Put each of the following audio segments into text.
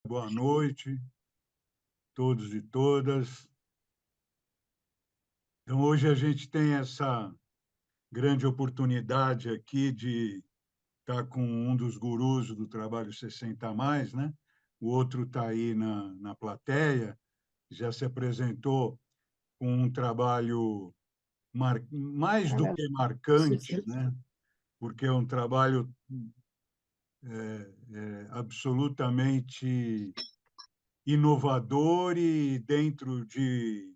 boa noite, todos e todas. Então, hoje a gente tem essa grande oportunidade aqui de estar com um dos gurus do Trabalho 60 a mais, né? O outro está aí na plateia, já se apresentou com um trabalho mais do que marcante, né? Porque é um trabalho absolutamente inovador e dentro de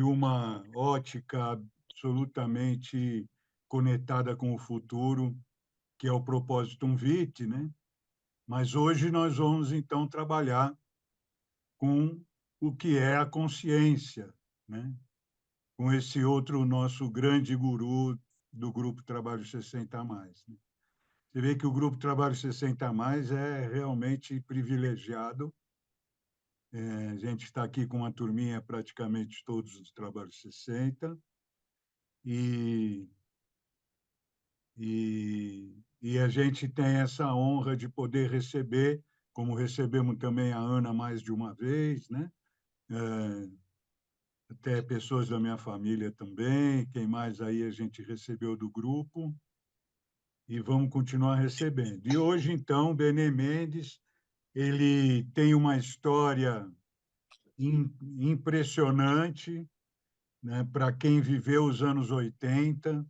uma ótica absolutamente conectada com o futuro, que é o Propositum Vitae, né? Mas hoje nós vamos, então, trabalhar com o que é a consciência, né? Com esse outro nosso grande guru do Grupo Trabalho 60 a mais, né? Você vê que o Grupo Trabalho 60 a mais é realmente privilegiado. A gente está aqui com uma turminha praticamente todos os Trabalhos 60 e, e a gente tem essa honra de poder receber, como recebemos também a Ana mais de uma vez, né? Até pessoas da minha família também, quem mais aí a gente recebeu do grupo, e vamos continuar recebendo. E hoje, então, Benê Mendes, ele tem uma história impressionante, né, para quem viveu os anos 80,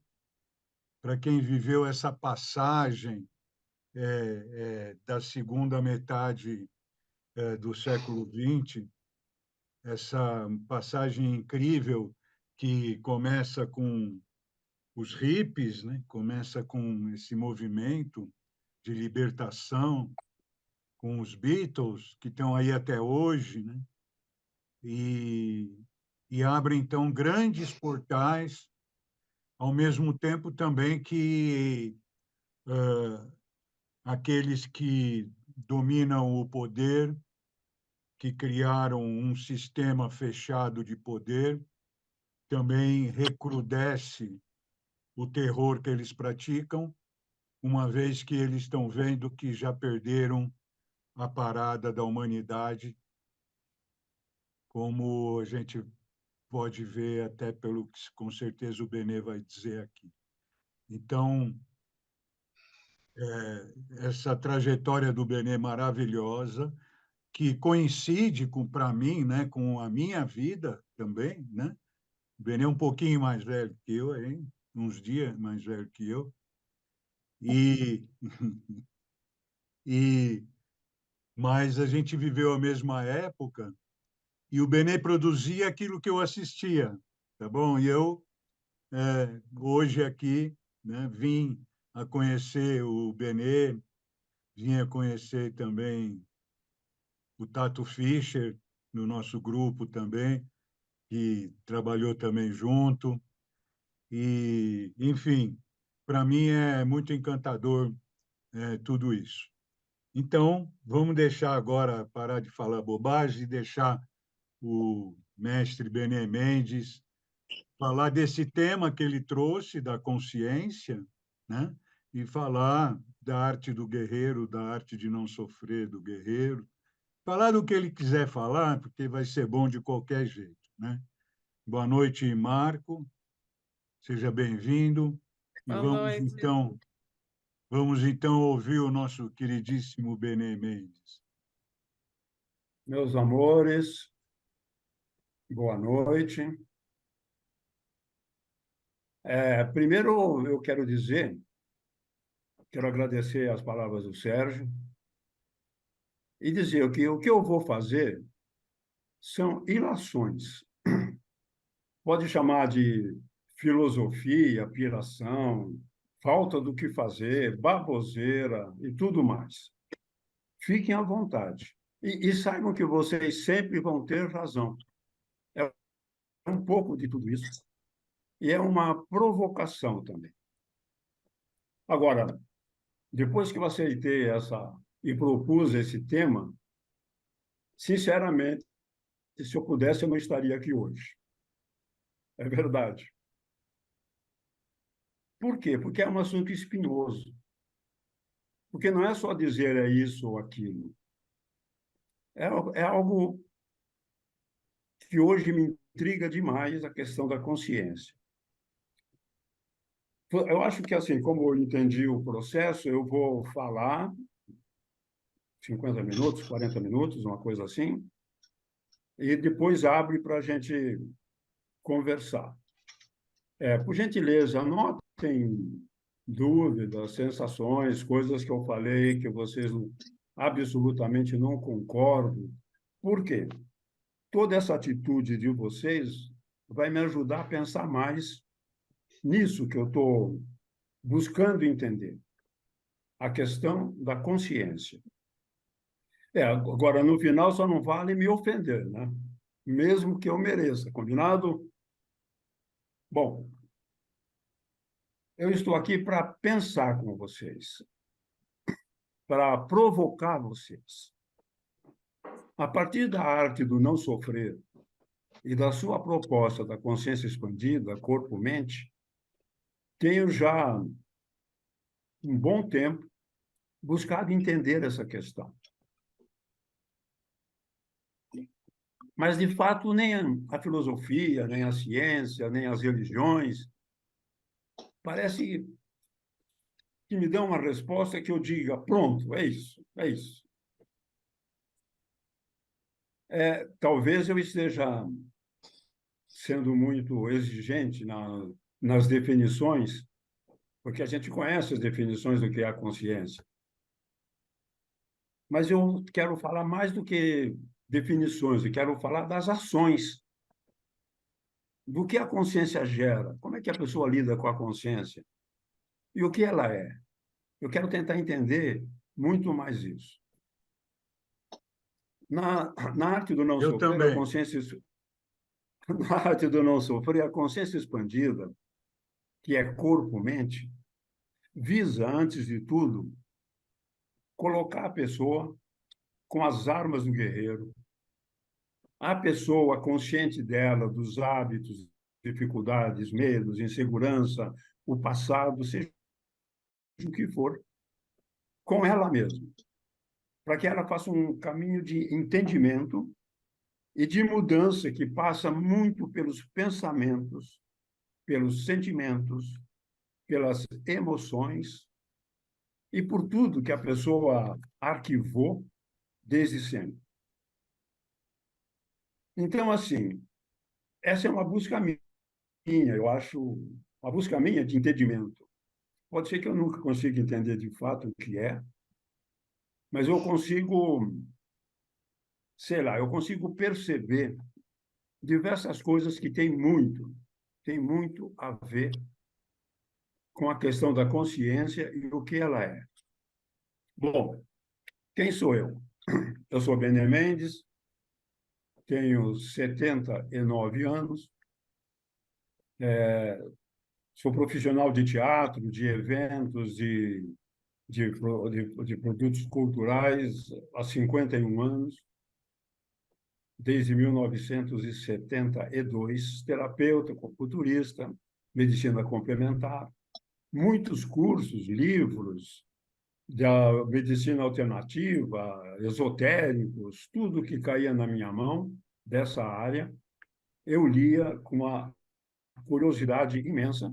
para quem viveu essa passagem da segunda metade do século XX, essa passagem incrível que começa com os hippies, né? Começa com esse movimento de libertação, com os Beatles, que estão aí até hoje, né? E, e abre, então, grandes portais, ao mesmo tempo também que aqueles que dominam o poder, que criaram um sistema fechado de poder, também recrudesce o terror que eles praticam, uma vez que eles estão vendo que já perderam a parada da humanidade, como a gente pode ver até pelo que com certeza o Benê vai dizer aqui. Então, essa trajetória do Benê maravilhosa, que coincide com, para mim, né, com a minha vida também, né? O Benê é um pouquinho mais velho que eu, hein? Uns dias mais velho que eu. E, e mas a gente viveu a mesma época e o Benê produzia aquilo que eu assistia, tá bom? E eu, hoje aqui, né, vim a conhecer o Benê, vim a conhecer também o Tato Fischer, no nosso grupo também, que trabalhou também junto. E, enfim, para mim é muito encantador tudo isso. Então, vamos deixar agora, parar de falar bobagem e deixar o mestre Bené Mendes falar desse tema que ele trouxe, da consciência, né? E falar da arte do guerreiro, da arte de não sofrer do guerreiro. Falar do que ele quiser falar, porque vai ser bom de qualquer jeito, né? Boa noite, Marco. Seja bem-vindo. E Boa noite. vamos então ouvir o nosso queridíssimo Bené Mendes. Meus amores, boa noite. Primeiro, eu quero agradecer as palavras do Sérgio e dizer que o que eu vou fazer são ilações. Pode chamar de filosofia, piração, falta do que fazer, baboseira e tudo mais. Fiquem à vontade. E saibam que vocês sempre vão ter razão. É um pouco de tudo isso. E é uma provocação também. Agora, depois que eu aceitei e propus esse tema, sinceramente, se eu pudesse, eu não estaria aqui hoje. É verdade. Por quê? Porque é um assunto espinhoso. Porque não é só dizer é isso ou aquilo. é algo que hoje me intriga demais, a questão da consciência. Eu acho que, assim, como eu entendi o processo, eu vou falar 50 minutos, 40 minutos, uma coisa assim, e depois abre para a gente conversar. Por gentileza, anotem dúvidas, sensações, coisas que eu falei que vocês absolutamente não concordam. Por quê? Toda essa atitude de vocês vai me ajudar a pensar mais nisso que eu estou buscando entender, a questão da consciência. Agora, no final, só não vale me ofender, né? Mesmo que eu mereça, combinado? Bom, eu estou aqui para pensar com vocês, para provocar vocês. A partir da arte do não sofrer e da sua proposta da consciência expandida, corpo-mente, tenho já um bom tempo buscado entender essa questão. Mas, de fato, nem a filosofia, nem a ciência, nem as religiões parece que me dão uma resposta que eu diga, pronto, é isso, é isso. Talvez eu esteja sendo muito exigente nas definições, porque a gente conhece as definições do que é a consciência. Mas eu quero falar mais do que definições, eu quero falar das ações, do que a consciência gera, como é que a pessoa lida com a consciência e o que ela é. Eu quero tentar entender muito mais isso. Na arte do não Eu sofrer, a também. consciência na arte do não sofrer, a consciência expandida, que é corpo-mente, visa, antes de tudo, colocar a pessoa com as armas do guerreiro, a pessoa consciente dela, dos hábitos, dificuldades, medos, insegurança, o passado, seja o que for, com ela mesma, para que ela faça um caminho de entendimento e de mudança que passa muito pelos pensamentos, pelos sentimentos, pelas emoções e por tudo que a pessoa arquivou desde sempre. Então, assim, essa é uma busca minha, eu acho, uma busca minha de entendimento. Pode ser que eu nunca consiga entender de fato o que é, mas eu consigo, sei lá, eu consigo perceber diversas coisas que têm muito a ver com a questão da consciência e o que ela é. Bom, quem sou eu? Eu sou Bené Mendes, tenho 79 anos, sou profissional de teatro, de eventos, de produtos culturais há 51 anos, desde 1972, terapeuta, culturista, medicina complementar, muitos cursos, livros da medicina alternativa, esotéricos, tudo que caía na minha mão dessa área, eu lia com uma curiosidade imensa,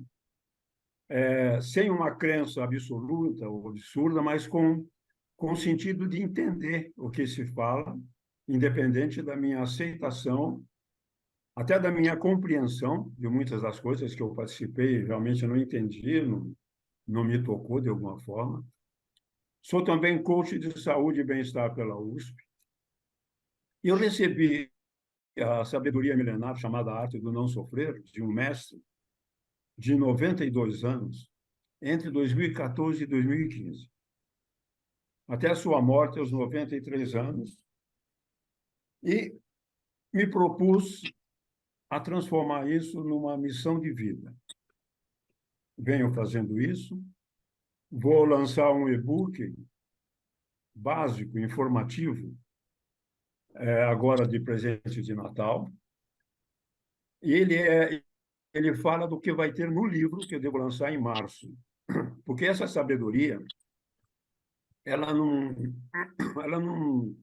sem uma crença absoluta ou absurda, mas com o sentido de entender o que se fala, independente da minha aceitação, até da minha compreensão de muitas das coisas que eu participei, realmente não entendi, não me tocou de alguma forma. Sou também coach de saúde e bem-estar pela USP. E eu recebi a sabedoria milenar chamada Arte do Não Sofrer, de um mestre de 92 anos, entre 2014 e 2015. Até a sua morte, aos 93 anos. E me propus a transformar isso numa missão de vida. Venho fazendo isso. Vou lançar um e-book básico, informativo, agora de presente de Natal. E ele fala do que vai ter no livro que eu devo lançar em março. Porque essa sabedoria, ela não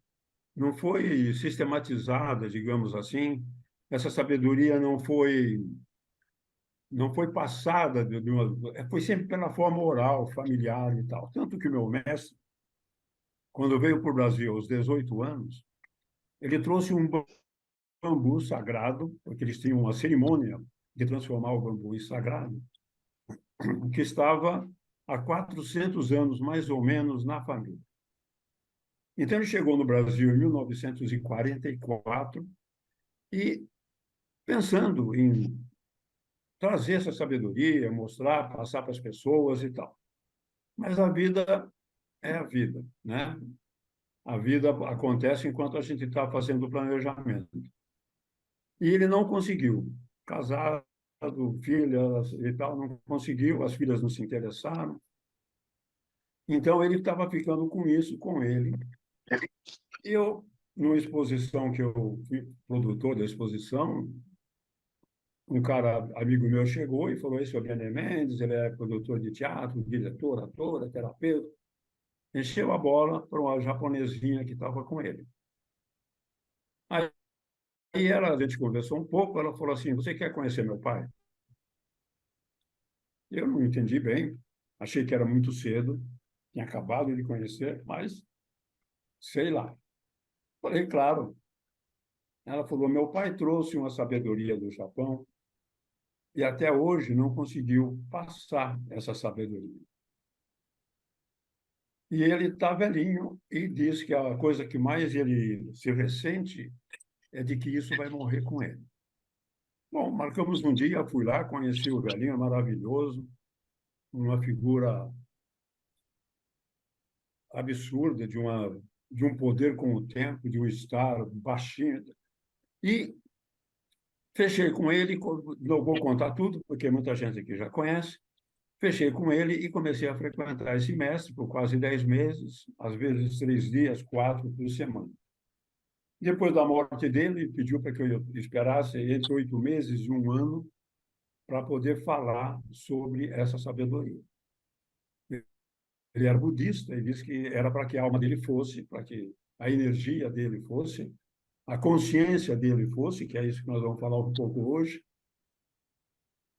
não foi sistematizada, digamos assim. Essa sabedoria não foi passada foi sempre pela forma oral, familiar e tal. Tanto que o meu mestre, quando veio para o Brasil aos 18 anos, ele trouxe um bambu sagrado, porque eles tinham uma cerimônia de transformar o bambu em sagrado, que estava há 400 anos, mais ou menos, na família. Então, ele chegou no Brasil em 1944 e, pensando em trazer essa sabedoria, mostrar, passar para as pessoas e tal. Mas a vida é a vida, né? A vida acontece enquanto a gente está fazendo o planejamento. E ele não conseguiu. Casado, filhas e tal, não conseguiu, as filhas não se interessaram. Então, ele estava ficando com isso, com ele. Eu, numa exposição que eu fui produtor da exposição, um cara, amigo meu, chegou e falou: esse é o Bené Mendes, ele é produtor de teatro, diretor, ator, terapeuta. Encheu a bola para uma japonesinha que estava com ele. Aí a gente conversou um pouco, ela falou assim: você quer conhecer meu pai? Eu não entendi bem, achei que era muito cedo, tinha acabado de conhecer, mas sei lá. Falei, claro. Ela falou: meu pai trouxe uma sabedoria do Japão e até hoje não conseguiu passar essa sabedoria. E ele está velhinho e diz que a coisa que mais ele se ressente é de que isso vai morrer com ele. Bom, marcamos um dia, fui lá, conheci o velhinho, é maravilhoso, uma figura absurda de um poder com o tempo, de um estar baixinho. E fechei com ele, não vou contar tudo, porque muita gente aqui já conhece. Fechei com ele e comecei a frequentar esse mestre por quase 10 meses, às vezes 3 dias, 4 por semana. Depois da morte dele, pediu para que eu esperasse entre 8 meses e um ano para poder falar sobre essa sabedoria. Ele era budista e disse que era para que a alma dele fosse, para que a energia dele fosse, a consciência dele fosse, que é isso que nós vamos falar um pouco hoje,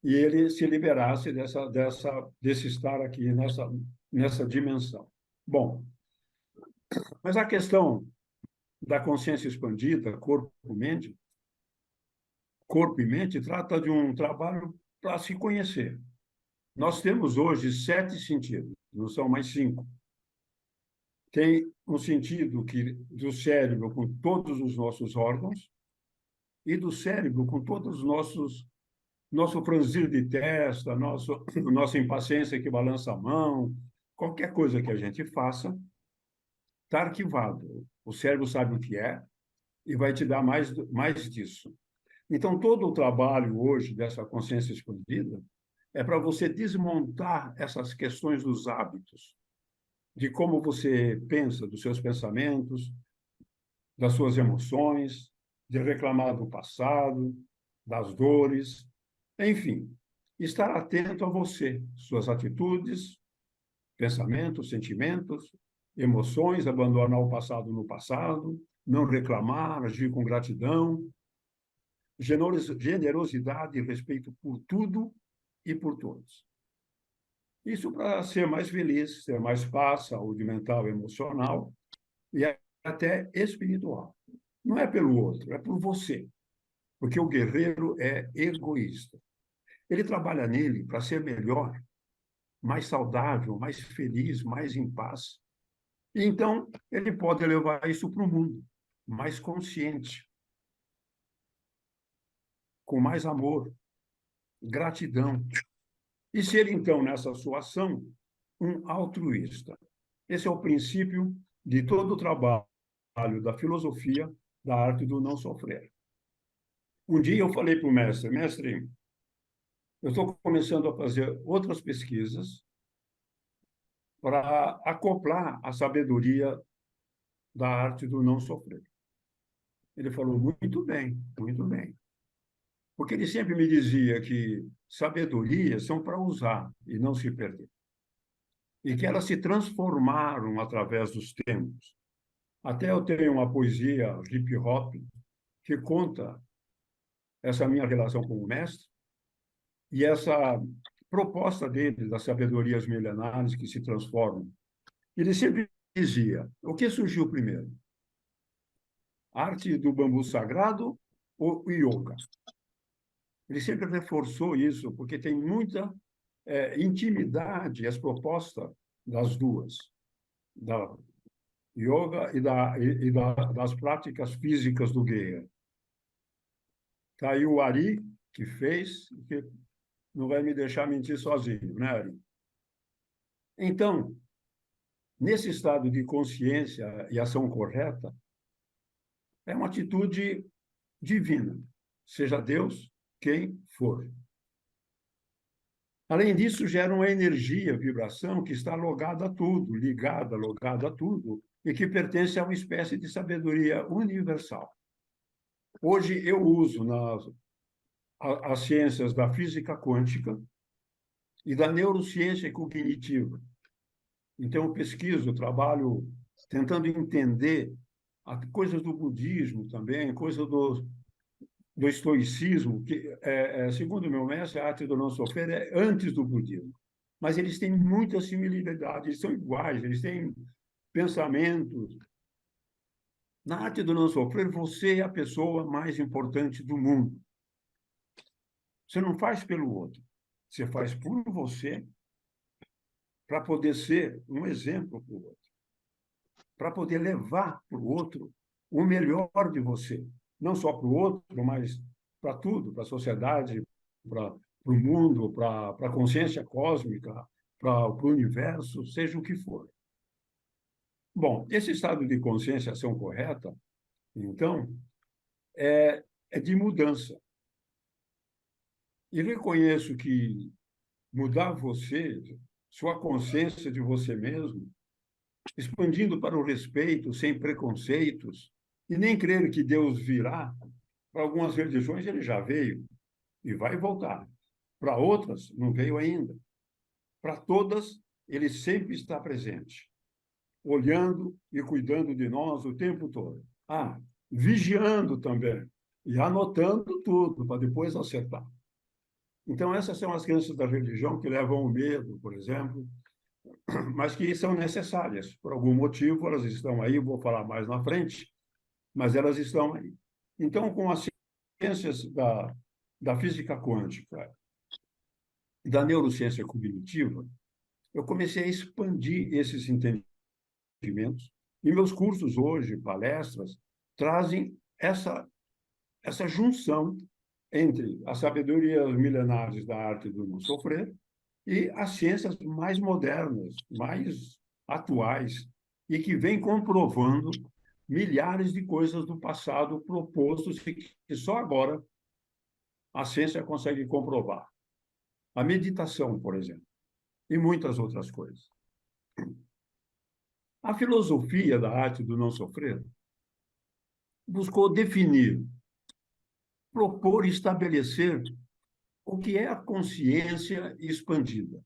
e ele se liberasse desse estar aqui, nessa dimensão. Bom, mas a questão da consciência expandida, corpo e mente, trata de um trabalho para se conhecer. Nós temos hoje 7 sentidos, não são mais 5. Tem um sentido do cérebro com todos os nossos órgãos e do cérebro com todos os nosso franzir de testa, nossa impaciência que balança a mão, qualquer coisa que a gente faça, está arquivado. O cérebro sabe o que é e vai te dar mais disso. Então, todo o trabalho hoje dessa consciência expandida é para você desmontar essas questões dos hábitos, de como você pensa, dos seus pensamentos, das suas emoções, de reclamar do passado, das dores, enfim, estar atento a você, suas atitudes, pensamentos, sentimentos, emoções, abandonar o passado no passado, não reclamar, agir com gratidão, generosidade e respeito por tudo e por todos. Isso para ser mais feliz, ter mais paz, saúde mental e emocional e até espiritual. Não é pelo outro, é por você. Porque o guerreiro é egoísta. Ele trabalha nele para ser melhor, mais saudável, mais feliz, mais em paz. E então, ele pode levar isso para o mundo, mais consciente, com mais amor, gratidão. E ser, então, nessa sua ação, um altruísta. Esse é o princípio de todo o trabalho da filosofia da arte do não sofrer. Um dia eu falei para o mestre, eu estou começando a fazer outras pesquisas para acoplar a sabedoria da arte do não sofrer. Ele falou, muito bem, muito bem. Porque ele sempre me dizia que sabedorias são para usar e não se perder. E que elas se transformaram através dos tempos. Até eu tenho uma poesia hip hop que conta essa minha relação com o mestre e essa proposta dele das sabedorias milenares que se transformam. Ele sempre dizia: o que surgiu primeiro? A arte do bambu sagrado ou o yoga? Ele sempre reforçou isso, porque tem muita intimidade as propostas das duas, da yoga das práticas físicas do guerreiro. Está aí o Ari, que fez, que não vai me deixar mentir sozinho, né, Ari? Então, nesse estado de consciência e ação correta, é uma atitude divina, seja Deus quem for. Além disso, gera uma energia, vibração que está logada a tudo, ligada, logada a tudo, e que pertence a uma espécie de sabedoria universal. Hoje eu uso as ciências da física quântica e da neurociência cognitiva. Então, eu pesquiso, trabalho tentando entender coisas do budismo também, coisas do estoicismo, que, segundo o meu mestre, a arte do não sofrer é antes do budismo. Mas eles têm muita similaridade, eles são iguais, eles têm pensamentos. Na arte do não sofrer, você é a pessoa mais importante do mundo. Você não faz pelo outro, você faz por você para poder ser um exemplo para o outro, para poder levar para o outro o melhor de você. Não só para o outro, mas para tudo, para a sociedade, para o mundo, para a consciência cósmica, para o universo, seja o que for. Bom, esse estado de consciência, ação correta, então, é de mudança. E reconheço que mudar você, sua consciência de você mesmo, expandindo para o respeito, sem preconceitos, e nem crer que Deus virá. Para algumas religiões ele já veio e vai voltar. Para outras, não veio ainda. Para todas, ele sempre está presente, olhando e cuidando de nós o tempo todo. Vigiando também e anotando tudo para depois acertar. Então, essas são as crenças da religião que levam ao medo, por exemplo, mas que são necessárias. Por algum motivo, elas estão aí, vou falar mais na frente, mas elas estão aí. Então, com as ciências da física quântica e da neurociência cognitiva, eu comecei a expandir esses entendimentos. E meus cursos hoje, palestras, trazem essa junção entre as sabedorias milenares da arte do não sofrer e as ciências mais modernas, mais atuais, e que vêm comprovando milhares de coisas do passado propostos e que só agora a ciência consegue comprovar. A meditação, por exemplo, e muitas outras coisas. A filosofia da arte do não sofrer buscou definir, propor e estabelecer o que é a consciência expandida,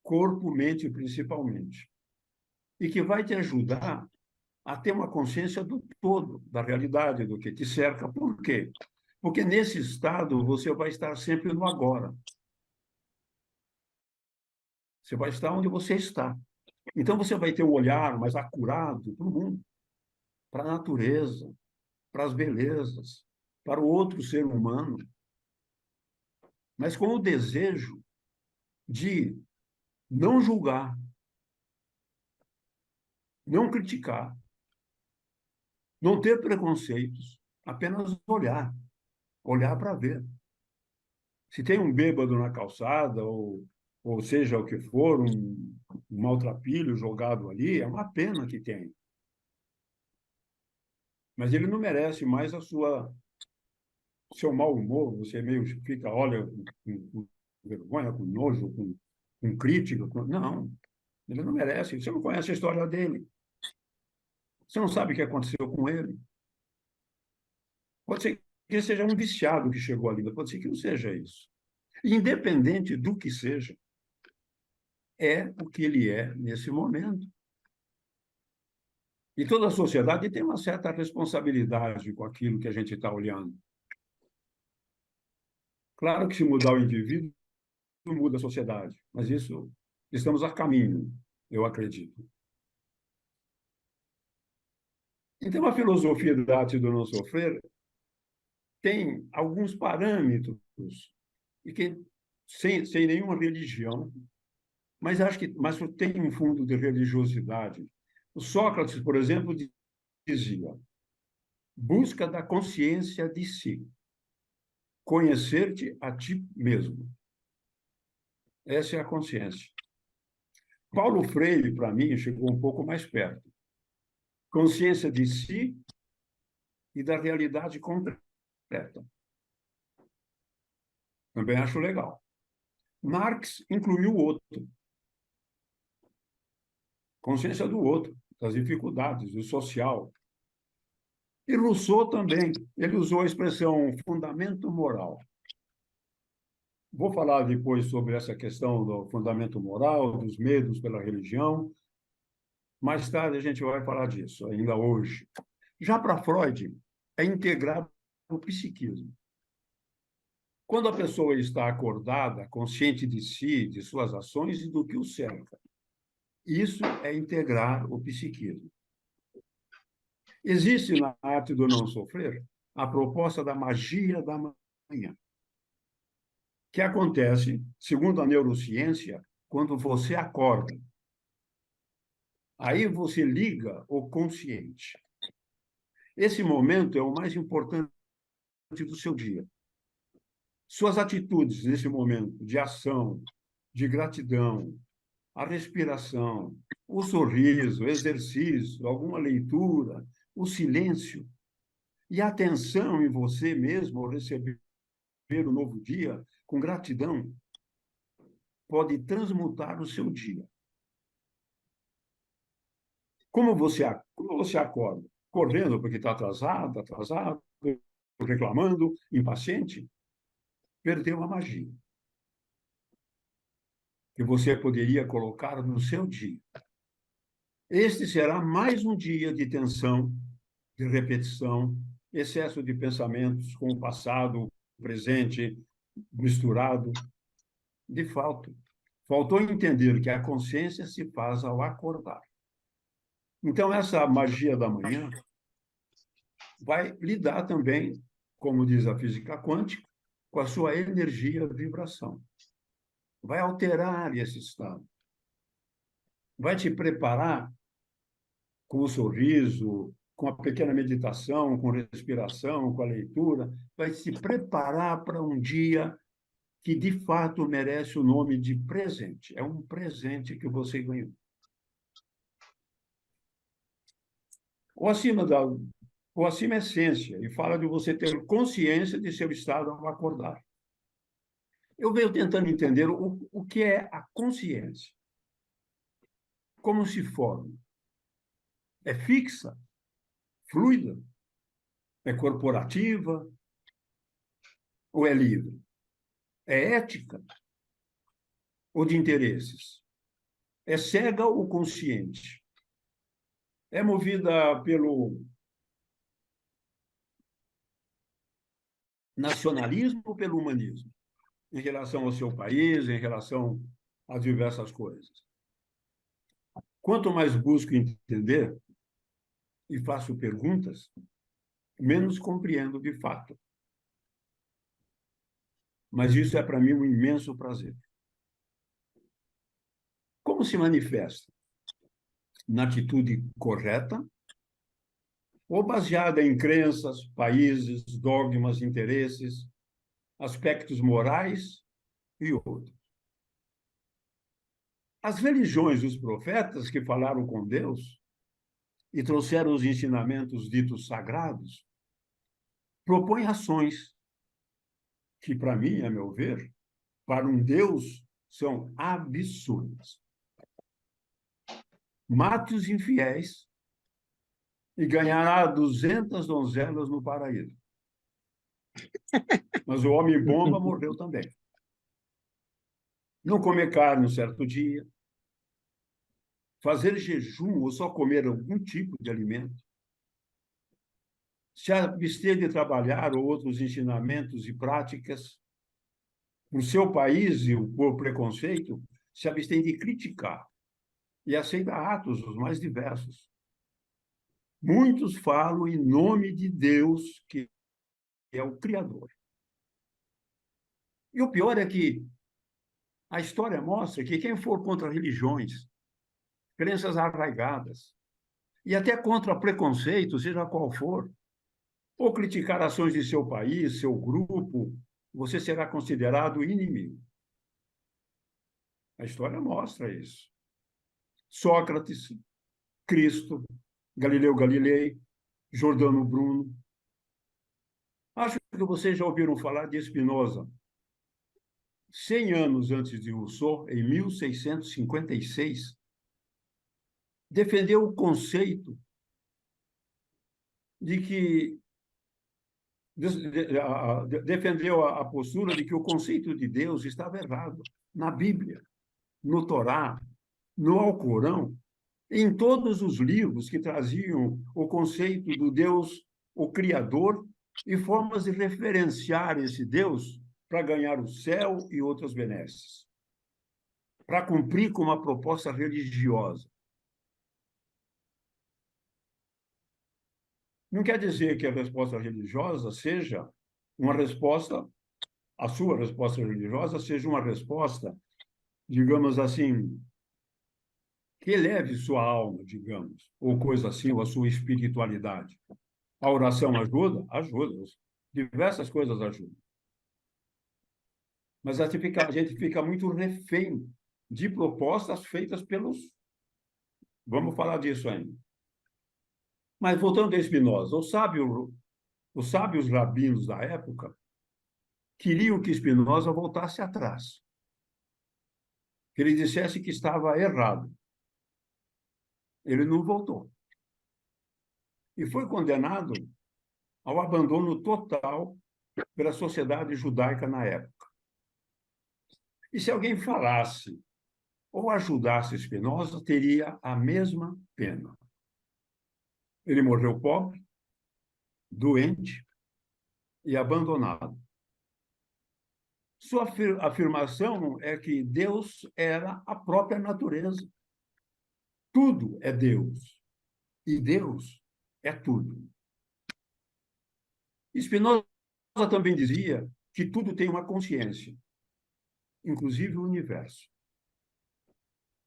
corpo, mente principalmente, e que vai te ajudar a ter uma consciência do todo, da realidade, do que te cerca. Por quê? Porque nesse estado você vai estar sempre no agora. Você vai estar onde você está. Então você vai ter um olhar mais acurado para o mundo, para a natureza, para as belezas, para o outro ser humano, mas com o desejo de não julgar, não criticar, não ter preconceitos, apenas olhar para ver. Se tem um bêbado na calçada, ou seja o que for, um maltrapilho jogado ali, é uma pena que tem. Mas ele não merece mais seu mau humor, você meio fica, olha, com vergonha, com nojo, com crítica. Não, ele não merece. Você não conhece a história dele. Você não sabe o que aconteceu com ele. Pode ser que ele seja um viciado que chegou ali, pode ser que não seja isso. Independente do que seja, é o que ele é nesse momento. E toda a sociedade tem uma certa responsabilidade com aquilo que a gente está olhando. Claro que se mudar o indivíduo, muda a sociedade, mas isso estamos a caminho, eu acredito. Então, a filosofia da arte do não sofrer tem alguns parâmetros, e que, sem nenhuma religião, mas acho que tem um fundo de religiosidade. O Sócrates, por exemplo, dizia: busca da consciência de si, conhecer-te a ti mesmo. Essa é a consciência. Paulo Freire, para mim, chegou um pouco mais perto. Consciência de si e da realidade concreta. Também acho legal. Marx incluiu o outro. Consciência do outro, das dificuldades, do social. E Rousseau também. Ele usou a expressão fundamento moral. Vou falar depois sobre essa questão do fundamento moral, dos medos pela religião. Mais tarde a gente vai falar disso, ainda hoje. Já para Freud, é integrar o psiquismo. Quando a pessoa está acordada, consciente de si, de suas ações e do que o cerca. Isso é integrar o psiquismo. Existe na arte do não sofrer a proposta da magia da manhã, que acontece, segundo a neurociência, quando você acorda. Aí você liga o consciente. Esse momento é o mais importante do seu dia. Suas atitudes nesse momento de ação, de gratidão, a respiração, o sorriso, o exercício, alguma leitura, o silêncio e a atenção em você mesmo ao receber o novo dia com gratidão pode transmutar o seu dia. Como você acorda? Correndo porque está atrasado, reclamando, impaciente? Perdeu a magia que você poderia colocar no seu dia. Este será mais um dia de tensão, de repetição, excesso de pensamentos com o passado, o presente, misturado. De fato, faltou entender que a consciência se faz ao acordar. Então, essa magia da manhã vai lidar também, como diz a física quântica, com a sua energia vibração. Vai alterar esse estado. Vai te preparar com o sorriso, com a pequena meditação, com respiração, com a leitura, vai se preparar para um dia que, de fato, merece o nome de presente. É um presente que você ganhou. O acima é essência, e fala de você ter consciência de seu estado ao acordar. Eu venho tentando entender o que é a consciência. Como se forma? É fixa? Fluida? É corporativa? Ou é livre? É ética? Ou de interesses? É cega ou consciente? É movida pelo nacionalismo ou pelo humanismo? Em relação ao seu país, em relação a diversas coisas. Quanto mais busco entender e faço perguntas, menos compreendo de fato. Mas isso é para mim um imenso prazer. Como se manifesta? Na atitude correta ou baseada em crenças, países, dogmas, interesses, aspectos morais e outros? As religiões dos profetas que falaram com Deus e trouxeram os ensinamentos ditos sagrados propõem ações que, para mim, a meu ver, para um Deus, são absurdas. Mate os infiéis e ganhará 200 donzelas no paraíso. Mas o homem-bomba morreu também. Não comer carne um certo dia. fazer jejum ou só comer algum tipo de alimento, se abster de trabalhar ou outros ensinamentos e práticas, no seu país e por preconceito, se abstém de criticar e aceita atos os mais diversos. Muitos falam em nome de Deus, que é o Criador. E o pior é que a história mostra que quem for contra religiões, crenças arraigadas, e até contra preconceito, seja qual for, ou criticar ações de seu país, seu grupo, você será considerado inimigo. A história mostra isso. Sócrates, Cristo, Galileu Galilei, Giordano Bruno. Acho que vocês já ouviram falar de Spinoza. 100 anos antes de Rousseau, em 1656, defendeu o conceito de que defendeu a postura de que o conceito de Deus estava errado na Bíblia, no Torá, no Alcorão, em todos os livros que traziam o conceito do Deus, o Criador, e formas de referenciar esse Deus para ganhar o céu e outras benesses, para cumprir com uma proposta religiosa. Não quer dizer que a resposta religiosa seja uma resposta, a sua resposta religiosa seja uma resposta, digamos assim, que eleve sua alma, digamos, ou coisa assim, ou a sua espiritualidade. A oração ajuda? Ajuda. Diversas coisas ajudam. Mas a gente fica muito refém de propostas feitas pelos... Vamos falar disso ainda. Mas voltando a Spinoza, os sábios rabinos da época queriam que Spinoza voltasse atrás, que ele dissesse que estava errado. Ele não voltou. E foi condenado ao abandono total pela sociedade judaica na época. E se alguém falasse ou ajudasse Spinoza, teria a mesma pena. Ele morreu pobre, doente e abandonado. Sua afirmação é que Deus era a própria natureza. Tudo é Deus. E Deus é tudo. Spinoza também dizia que tudo tem uma consciência, inclusive o universo.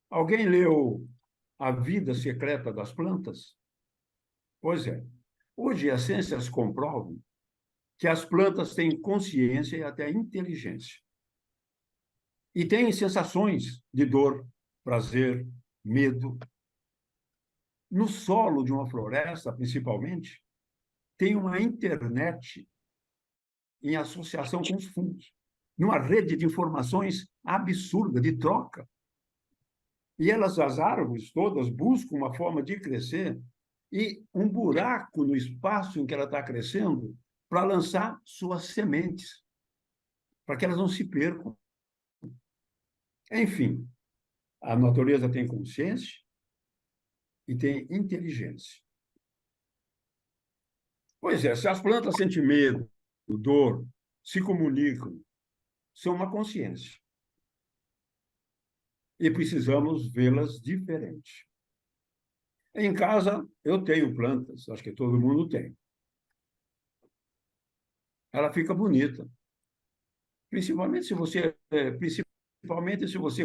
Alguém leu A Vida Secreta das Plantas? Pois é. Hoje as ciências comprovam que as plantas têm consciência e até inteligência. E têm sensações de dor, prazer, medo. No solo de uma floresta, principalmente, tem uma internet em associação com os fungos, numa rede de informações absurda, de troca. E elas, as árvores todas, buscam uma forma de crescer e um buraco no espaço em que ela está crescendo para lançar suas sementes, para que elas não se percam. Enfim, a natureza tem consciência e tem inteligência. Pois é, se as plantas sentem medo, dor, se comunicam, são uma consciência. E precisamos vê-las diferente. Em casa, eu tenho plantas, acho que todo mundo tem. Ela fica bonita, principalmente se você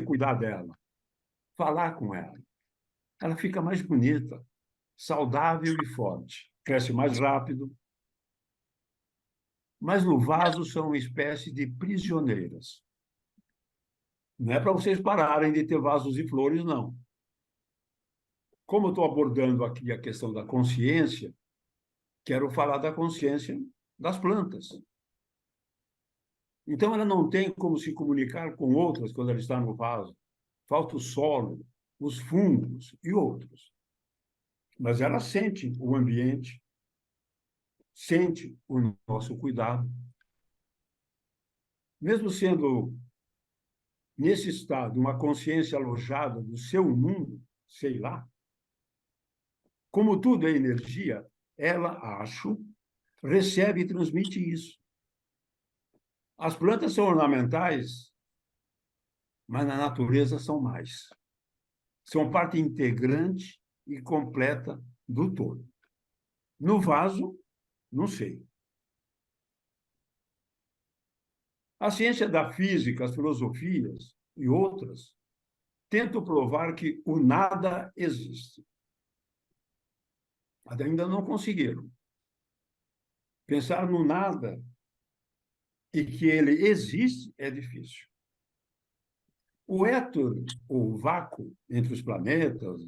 cuidar dela, falar com ela. Ela fica mais bonita, saudável e forte, cresce mais rápido. Mas no vaso são uma espécie de prisioneiras. Não é para vocês pararem de ter vasos e flores, não. Como eu estou abordando aqui a questão da consciência, quero falar da consciência das plantas. Então, ela não tem como se comunicar com outras quando ela está no vaso. Falta o solo, os fungos e outros. Mas ela sente o ambiente, sente o nosso cuidado. Mesmo sendo, nesse estado, uma consciência alojada do seu mundo, sei lá. Como tudo é energia, ela, acho, recebe e transmite isso. As plantas são ornamentais, mas na natureza são mais. São parte integrante e completa do todo. No vaso, não sei. A ciência da física, as filosofias e outras tentam provar que o nada existe. Mas ainda não conseguiram. Pensar no nada e que ele existe é difícil. O éter, ou vácuo entre os planetas,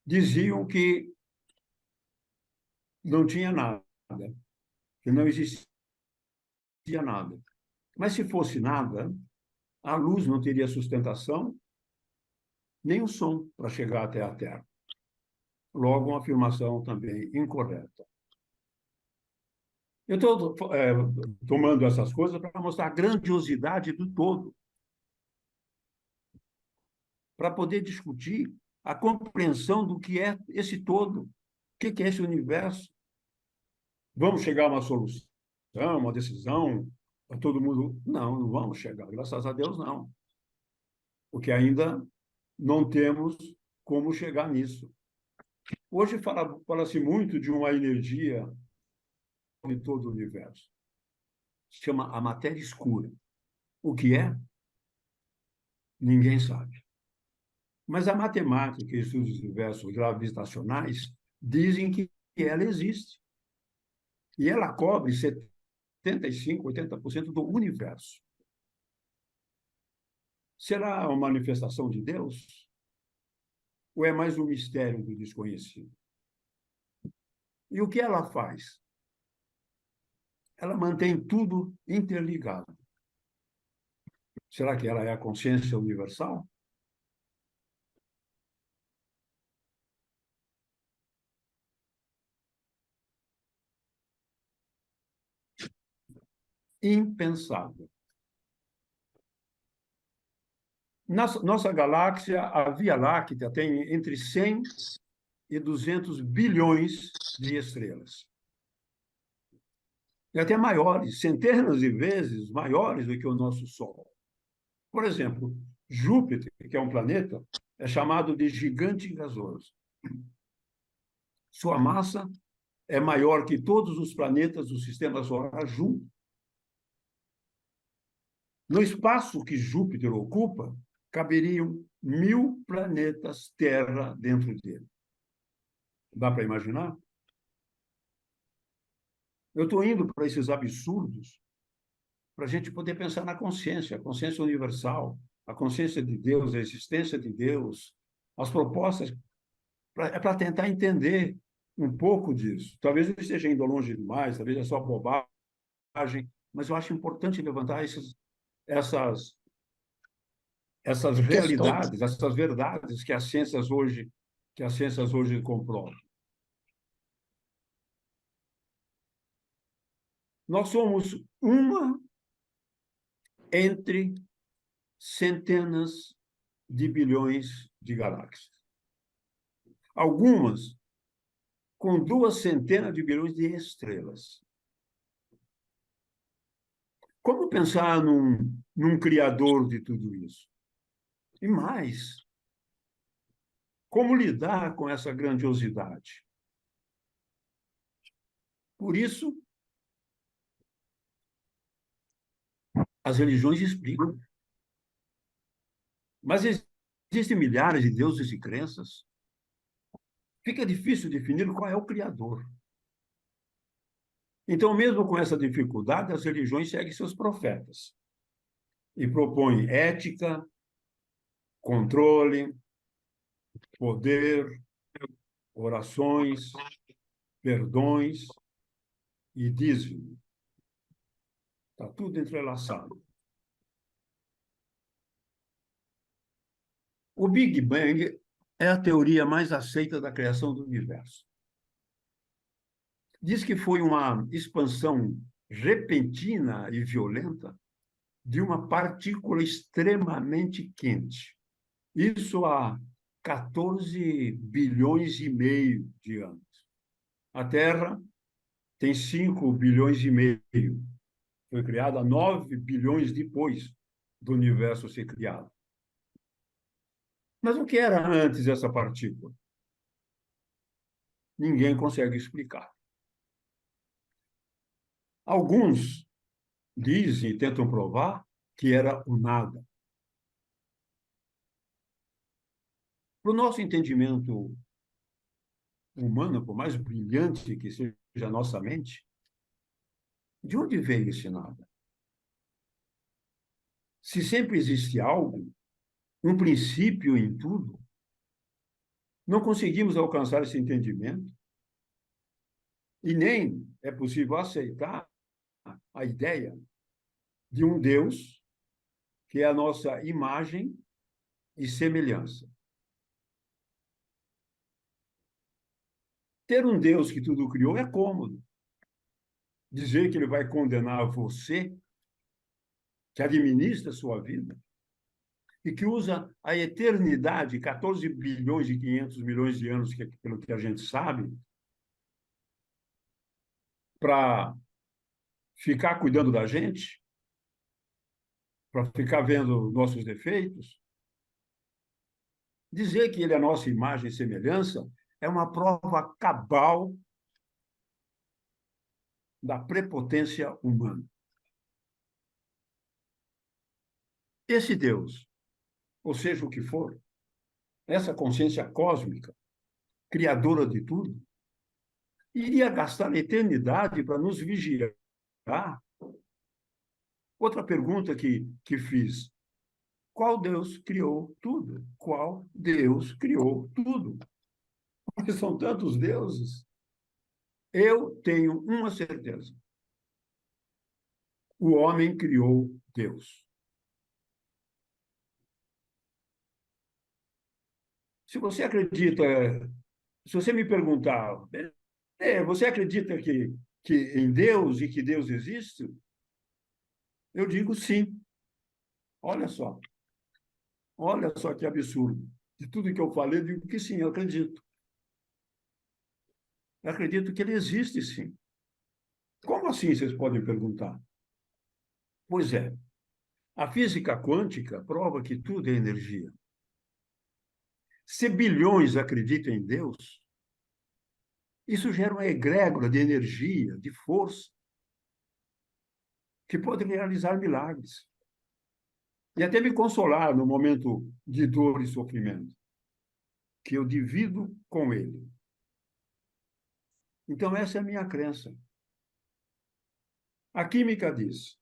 diziam que não tinha nada, que não existia nada. Mas se fosse nada, a luz não teria sustentação, nem o som para chegar até a Terra. Logo, uma afirmação também incorreta. Eu estou tomando essas coisas para mostrar a grandiosidade do todo, para poder discutir a compreensão do que é esse todo, o que é esse universo. Vamos chegar a uma solução, uma decisão, para todo mundo? Não, não vamos chegar, graças a Deus, não. Porque ainda não temos como chegar nisso. Hoje fala-se muito de uma energia de todo o universo. Se chama a matéria escura. O que é? Ninguém sabe. Mas a matemática e os universos gravitacionais dizem que ela existe. E ela cobre 75%, 80% do universo. Será uma manifestação de Deus? Ou é mais um mistério do desconhecido? E o que ela faz? Ela mantém tudo interligado. Será que ela é a consciência universal? Impensável. Nossa galáxia, a Via Láctea, tem entre 100 e 200 bilhões de estrelas. E até maiores, centenas de vezes maiores do que o nosso Sol. Por exemplo, Júpiter, que é um planeta, é chamado de gigante gasoso. Sua massa é maior que todos os planetas do sistema solar juntos. No espaço que Júpiter ocupa, caberiam 1000 planetas Terra dentro dele. Dá para imaginar? Eu estou indo para esses absurdos para a gente poder pensar na consciência, a consciência universal, a consciência de Deus, a existência de Deus, as propostas, é para tentar entender um pouco disso. Talvez eu esteja indo longe demais, talvez é só bobagem, mas eu acho importante levantar essas Questões. realidades, essas verdades que as ciências hoje comprovam. Nós somos uma entre centenas de bilhões de galáxias. Algumas com 2 centenas de bilhões de estrelas. Como pensar num criador de tudo isso? E mais, como lidar com essa grandiosidade? Por isso, as religiões explicam. Mas existem milhares de deuses e crenças. Fica difícil definir qual é o Criador. Então, mesmo com essa dificuldade, as religiões seguem seus profetas e propõem ética, controle, poder, orações, perdões e dízimo. Está tudo entrelaçado. O Big Bang é a teoria mais aceita da criação do universo. Diz que foi uma expansão repentina e violenta de uma partícula extremamente quente. Isso a 14 bilhões e meio de anos. A Terra tem 5 bilhões e meio. Foi criada 9 bilhões depois do universo ser criado. Mas o que era antes essa partícula? Ninguém consegue explicar. Alguns dizem e tentam provar que era o nada. Para o nosso entendimento humano, por mais brilhante que seja a nossa mente, de onde veio esse nada? Se sempre existe algo, um princípio em tudo, não conseguimos alcançar esse entendimento e nem é possível aceitar a ideia de um Deus que é a nossa imagem e semelhança. Ter um Deus que tudo criou é cômodo. Dizer que ele vai condenar você, que administra a sua vida, e que usa a eternidade, 14 bilhões e 500 milhões de anos, pelo que a gente sabe, para ficar cuidando da gente, para ficar vendo nossos defeitos. Dizer que ele é a nossa imagem e semelhança é uma prova cabal da prepotência humana. Esse Deus, ou seja o que for, essa consciência cósmica, criadora de tudo, iria gastar a eternidade para nos vigiar. Outra pergunta que fiz: qual Deus criou tudo? Qual Deus criou tudo? Porque são tantos deuses. Eu tenho uma certeza: o homem criou Deus. Se você acredita, se você me perguntar, você acredita que em Deus e que Deus existe? Eu digo sim. Olha só que absurdo. De tudo que eu falei, eu digo que sim, eu acredito. Eu acredito que ele existe sim. Como assim, vocês podem perguntar? Pois é, a física quântica prova que tudo é energia. Se bilhões acreditam em Deus, isso gera uma egrégora de energia, de força, que pode realizar milagres. E até me consolar no momento de dor e sofrimento, que eu divido com ele. Então, essa é a minha crença. A química diz: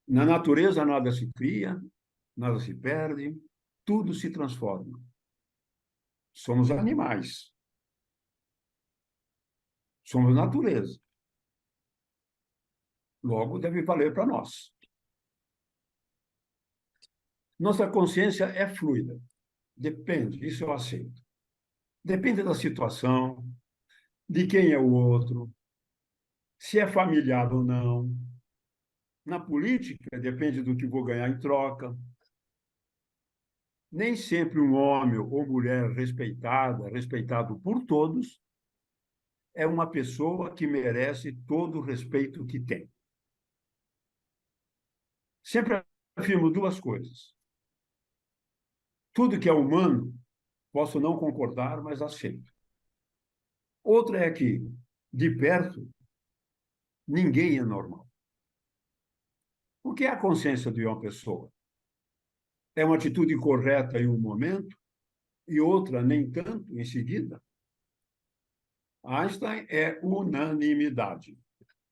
na natureza nada se cria, nada se perde, tudo se transforma. Somos animais. Somos natureza. Logo, deve valer para nós. Nossa consciência é fluida. Depende, isso eu aceito. Depende da situação, de quem é o outro, se é familiar ou não. Na política, depende do que vou ganhar em troca. Nem sempre um homem ou mulher respeitada, respeitado por todos, é uma pessoa que merece todo o respeito que tem. Sempre afirmo duas coisas. Tudo que é humano, posso não concordar, mas aceito. Outra é que, de perto, ninguém é normal. O que é a consciência de uma pessoa? É uma atitude correta em um momento e outra nem tanto em seguida? Einstein é unanimidade.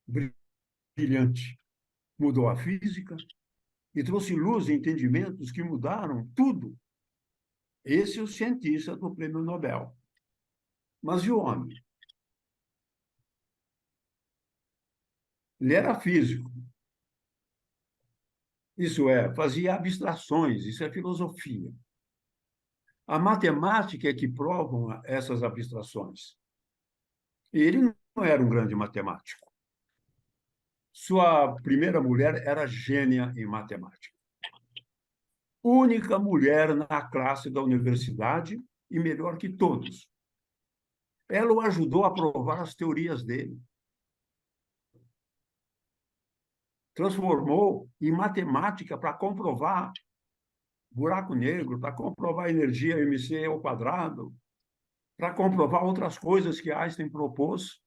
Brilhante. Mudou a física e trouxe luz e entendimentos que mudaram tudo. Esse é o cientista do Prêmio Nobel. Mas e o homem? Ele era físico. Isso é, fazia abstrações, isso é filosofia. A matemática é que prova essas abstrações. Ele não era um grande matemático. Sua primeira mulher era gênia em matemática. única mulher na classe da universidade e melhor que todos. Ela o ajudou a provar as teorias dele. Transformou em matemática para comprovar buraco negro, para comprovar energia MC ao quadrado, para comprovar outras coisas que Einstein propôs.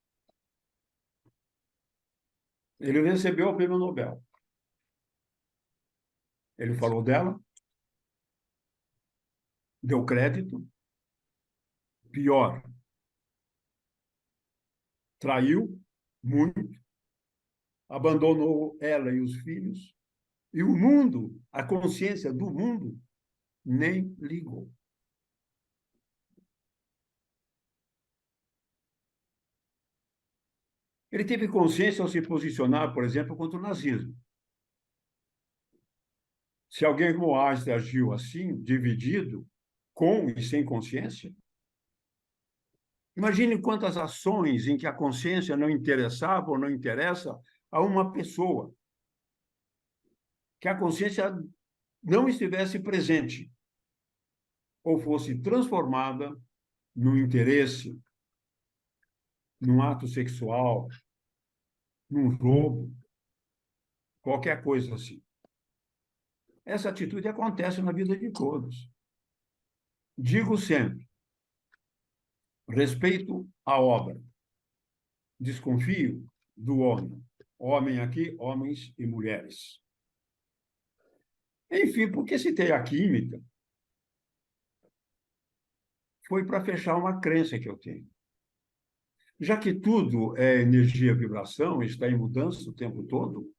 Ele recebeu o prêmio Nobel. Ele falou dela, deu crédito, pior, traiu muito, abandonou ela e os filhos, e o mundo, a consciência do mundo, nem ligou. Ele teve consciência ao se posicionar, por exemplo, contra o nazismo. Se alguém como Einstein agiu assim, dividido, com e sem consciência, imagine quantas ações em que a consciência não interessava ou não interessa a uma pessoa. Que a consciência não estivesse presente ou fosse transformada no interesse, num ato sexual, num roubo, qualquer coisa assim. Essa atitude acontece na vida de todos. Digo sempre, respeito à obra, desconfio do homem. Homem aqui, homens e mulheres. Enfim, porque citei a química, foi para fechar uma crença que eu tenho. Já que tudo é energia, vibração, está em mudança o tempo todo,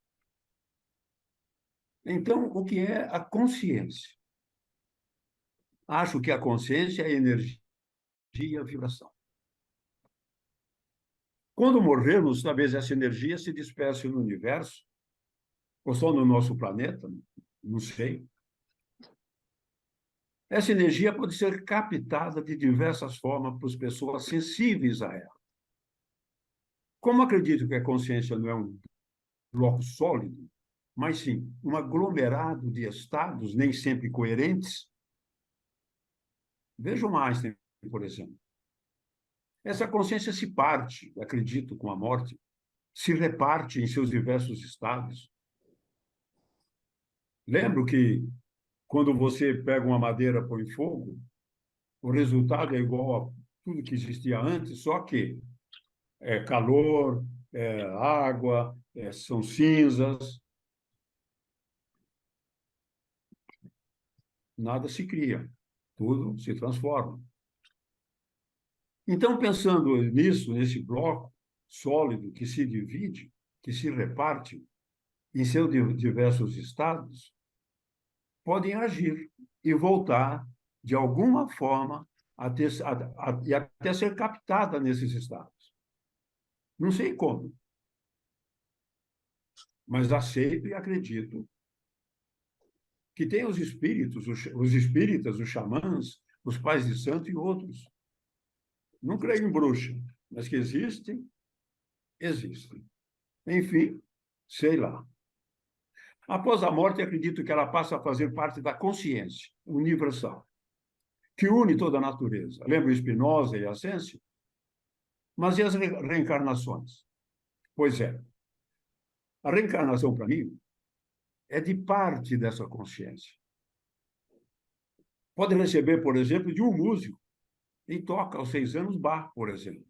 então, o que é a consciência? Acho que a consciência é energia e vibração. Quando morrermos, talvez essa energia se disperse no universo, ou só no nosso planeta, não sei. Essa energia pode ser captada de diversas formas por pessoas sensíveis a ela. Como acredito que a consciência não é um bloco sólido, mas sim um aglomerado de estados, nem sempre coerentes, vejam Einstein, por exemplo. Essa consciência se parte, acredito, com a morte, se reparte em seus diversos estados. Lembro que quando você pega uma madeira e põe fogo, o resultado é igual a tudo que existia antes, só que é calor, é água, são cinzas. Nada se cria, tudo se transforma. Então, pensando nisso, nesse bloco sólido que se divide, que se reparte em seus diversos estados, podem agir e voltar, de alguma forma, e até ser captada nesses estados. Não sei como, mas aceito e acredito que tem os espíritos, os espíritas, os xamãs, os pais de santo e outros. Não creio em bruxa, mas que existem, existem. Enfim, sei lá. Após a morte, acredito que ela passa a fazer parte da consciência universal, que une toda a natureza. Lembra Spinoza e Ascension? Mas e as reencarnações? Pois é. A reencarnação, para mim, é de parte dessa consciência. Pode receber, por exemplo, de um músico e toca aos 6 anos Bach, por exemplo.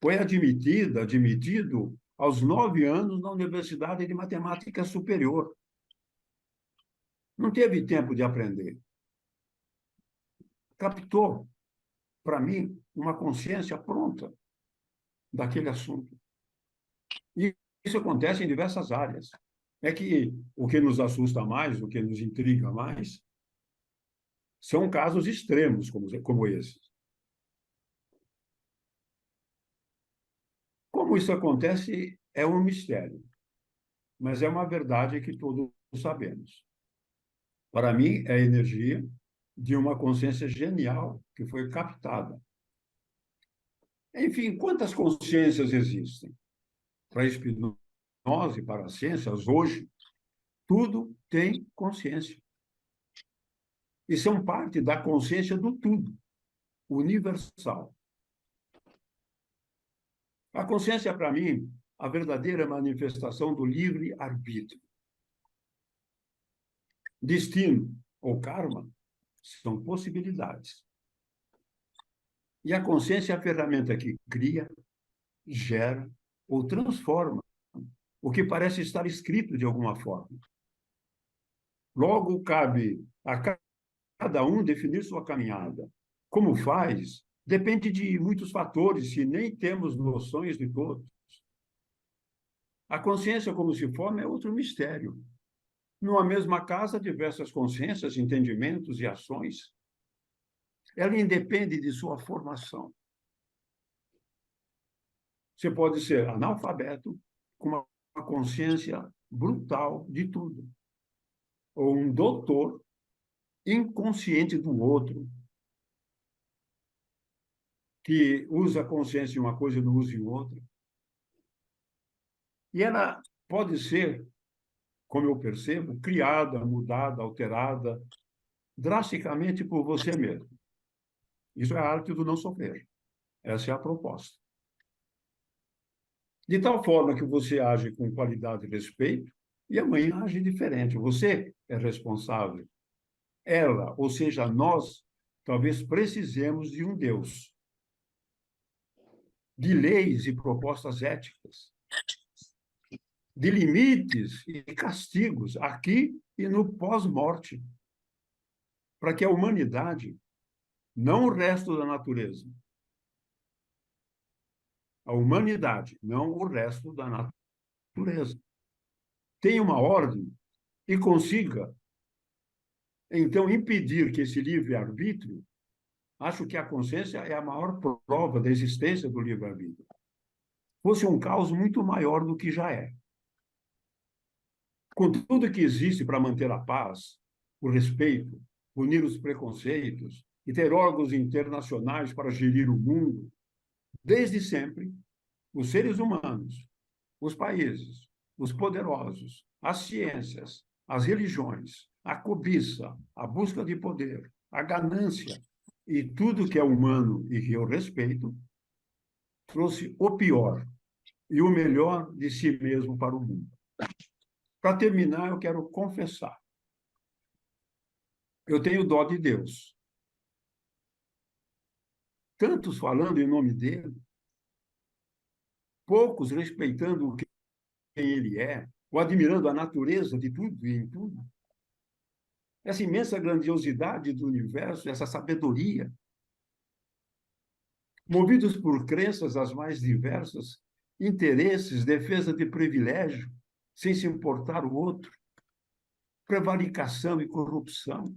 Foi admitido aos 9 anos na Universidade de Matemática Superior. Não teve tempo de aprender. Captou, para mim, uma consciência pronta daquele assunto. E isso acontece em diversas áreas. É que o que nos assusta mais, o que nos intriga mais, são casos extremos como esses. Como isso acontece é um mistério, mas é uma verdade que todos sabemos. Para mim, é a energia de uma consciência genial que foi captada. Enfim, quantas consciências existem? Para Spinoza e para as ciências, hoje, tudo tem consciência. e são parte da consciência do tudo, universal. A consciência, para mim, a verdadeira manifestação do livre-arbítrio. Destino ou karma são possibilidades. E a consciência é a ferramenta que cria, gera ou transforma o que parece estar escrito de alguma forma. Logo, cabe a cada um definir sua caminhada. Como faz, depende de muitos fatores, e nem temos noções de todos. A consciência como se forma é outro mistério. Numa mesma casa, diversas consciências, entendimentos e ações. Ela independe de sua formação. Você pode ser analfabeto, com uma consciência brutal de tudo. Ou um doutor inconsciente do outro, que usa a consciência em uma coisa e não usa em outra. E ela pode ser, como eu percebo, criada, mudada, alterada, drasticamente por você mesmo. Isso é a arte do não sofrer. Essa é a proposta. De tal forma que você age com qualidade e respeito, e amanhã age diferente. Você é responsável. Ela, ou seja, nós, talvez precisemos de um Deus, de leis e propostas éticas, de limites e castigos aqui e no pós-morte, para que a humanidade, não o resto da natureza, a humanidade, não o resto da natureza, tenha uma ordem e consiga, então, impedir que esse livre-arbítrio, acho que a consciência é a maior prova da existência do livre-arbítrio, fosse um caos muito maior do que já é. Com tudo que existe para manter a paz, o respeito, unir os preconceitos e ter órgãos internacionais para gerir o mundo, desde sempre, os seres humanos, os países, os poderosos, as ciências, as religiões, a cobiça, a busca de poder, a ganância e tudo que é humano e que eu respeito, trouxe o pior e o melhor de si mesmo para o mundo. Para terminar, eu quero confessar. Eu tenho dó de Deus. Tantos falando em nome dele, poucos respeitando quem ele é, ou admirando a natureza de tudo e em tudo. Essa imensa grandiosidade do universo, essa sabedoria, movidos por crenças as mais diversas, interesses, defesa de privilégio, sem se importar o outro, prevaricação e corrupção.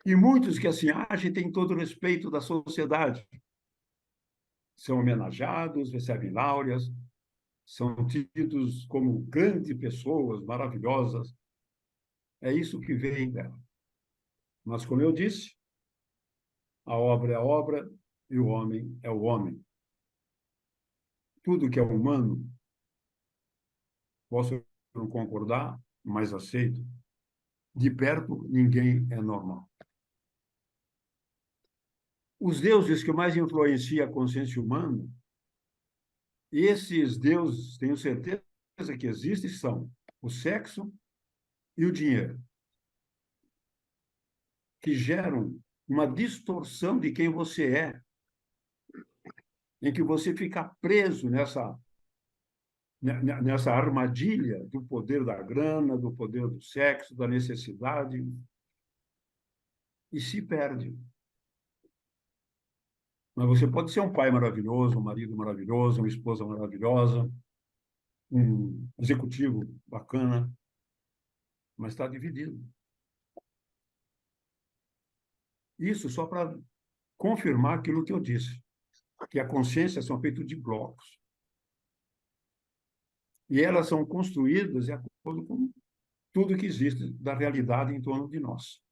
E muitos que assim agem têm todo o respeito da sociedade. São homenageados, recebem láureas, são tidos como grandes pessoas maravilhosas. É isso que vem dela. Mas, como eu disse, a obra é a obra e o homem é o homem. Tudo que é humano, posso não concordar, mas aceito. De perto, ninguém é normal. Os deuses que mais influenciam a consciência humana, esses deuses, tenho certeza que existem, são o sexo e o dinheiro, que geram uma distorção de quem você é, em que você fica preso nessa armadilha do poder da grana, do poder do sexo, da necessidade, e se perde. Mas você pode ser um pai maravilhoso, um marido maravilhoso, uma esposa maravilhosa, um executivo bacana, mas está dividido. Isso só para confirmar aquilo que eu disse, que a consciência são feitas de blocos. E elas são construídas de acordo com tudo que existe da realidade em torno de nós.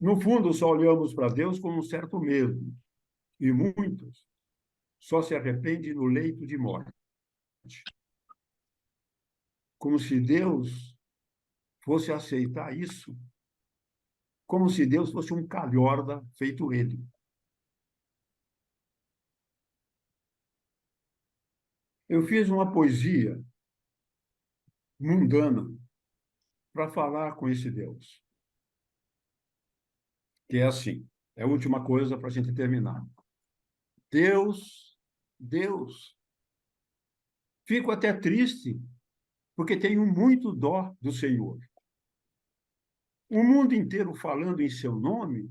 No fundo, só olhamos para Deus com um certo medo, e muitos só se arrependem no leito de morte. Como se Deus fosse aceitar isso como se Deus fosse um calhorda feito ele. Eu fiz uma poesia mundana para falar com esse Deus, que é assim, é a última coisa para a gente terminar. Deus, Deus, fico até triste, porque tenho muito dó do Senhor. O mundo inteiro falando em seu nome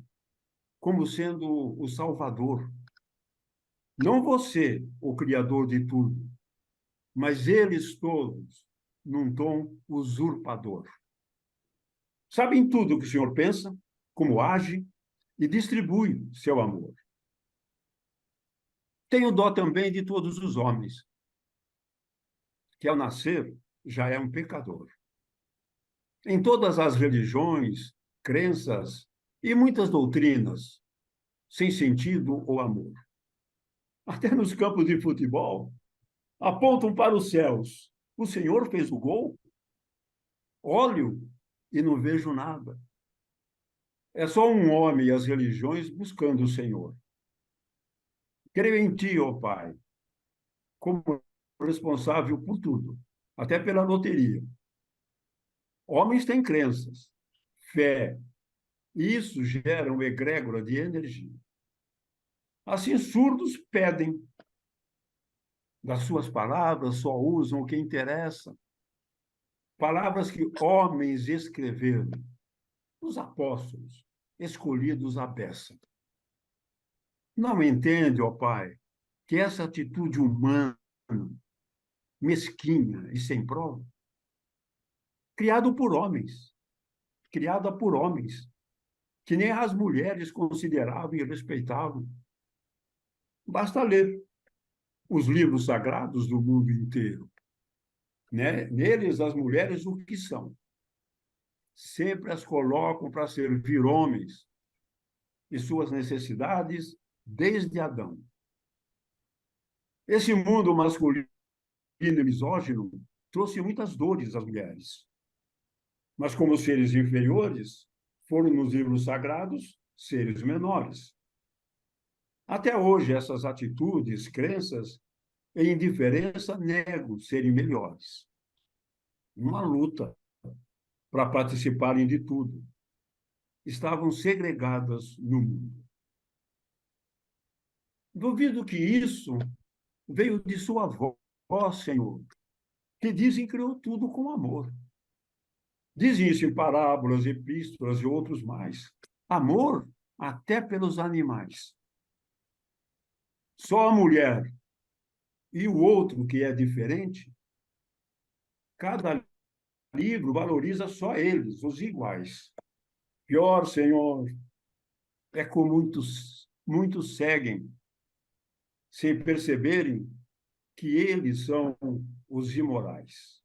como sendo o Salvador. Não você, o Criador de tudo, mas eles todos, num tom usurpador. Sabem tudo o que o Senhor pensa, como age e distribui seu amor. Tenho dó também de todos os homens, que ao nascer já é um pecador. Em todas as religiões, crenças e muitas doutrinas, sem sentido ou amor. Até nos campos de futebol, apontam para os céus. O Senhor fez o gol? Olho e não vejo nada. É só um homem e as religiões buscando o Senhor. Creio em ti, ó Pai, como responsável por tudo, até pela loteria. Homens têm crenças, fé, e isso gera uma egrégora de energia. Assim, surdos pedem, das suas palavras só usam o que interessa. Palavras que homens escreveram, os apóstolos, escolhidos à beça. Não entende, ó Pai, que essa atitude humana, mesquinha e sem prova, criada por homens, que nem as mulheres consideravam e respeitavam. Basta ler os livros sagrados do mundo inteiro. Né? Neles, as mulheres, o que são? Sempre as colocam para servir homens e suas necessidades desde Adão. Esse mundo masculino e misógino trouxe muitas dores às mulheres. Mas, como seres inferiores, foram nos livros sagrados seres menores. Até hoje, essas atitudes, crenças e indiferença negam serem melhores. Uma luta para participarem de tudo. Estavam segregadas no mundo. Duvido que isso veio de sua voz, Senhor, que dizem que criou tudo com amor. Dizem isso em parábolas, epístolas e outros mais. Amor até pelos animais. Só a mulher e o outro que é diferente, cada livro valoriza só eles, os iguais. Pior, Senhor, é como muitos seguem, sem perceberem que eles são os imorais.